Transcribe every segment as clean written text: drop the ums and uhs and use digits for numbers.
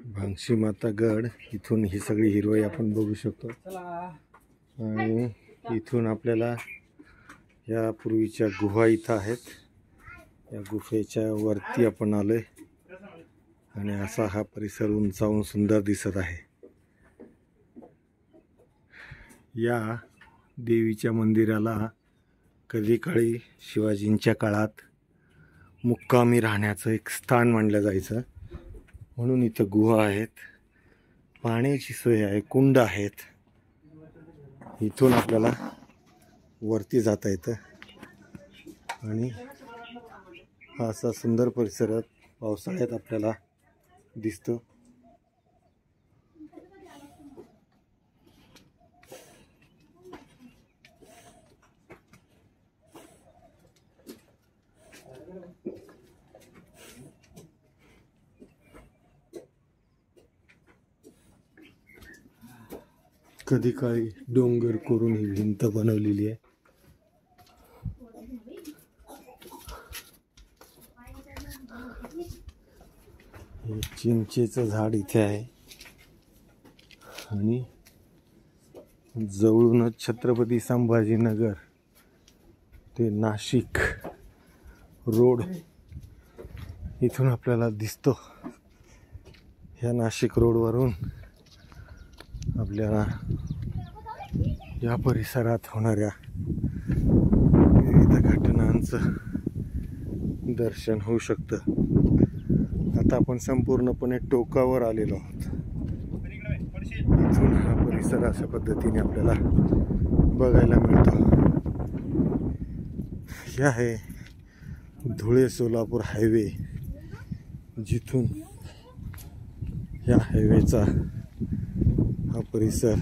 भांगशी माता गड, इथून ही सगळी हिरवई आपण बघू शकतो। आणि इथून आपल्याला या पूर्वीच्या गुहा इथं आहेत, या गुफेच्या वरती आपण आलोय आणि असा हा परिसर उंचावून सुंदर दिसत आहे। या देवीच्या मंदिराला कधी काळी शिवाजींच्या काळात मुक्कामी राहण्याचं एक स्थान मानलं जायचं, म्हणून इथं गुहा आहेत, पाण्याची सोय आहे, कुंड आहेत। इथून आपल्याला वरती जाता येतं आणि हा असा सुंदर परिसर पावसाळ्यात आपल्याला दिसतो। कधी काळी डोंगर करून ही भिंत बनवलेली आहे। हे चिंचेचं झाड इथे आहे आणि जवळूनच छत्रपती संभाजीनगर ते नाशिक रोड इथून आपल्याला दिसतो। ह्या नाशिक रोडवरून आपल्याला या परिसरात होणाऱ्या विविध घटनांचं दर्शन होऊ शकतं। आता आपण संपूर्णपणे टोकावर आलेलो आहोत। इथून हा परिसर अशा पद्धतीने आपल्याला बघायला मिळतो। हे आहे धुळे सोलापूर हायवे, जिथून या हायवेचा हा परिसर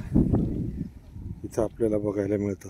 इथं आपल्याला बघायला मिळतो।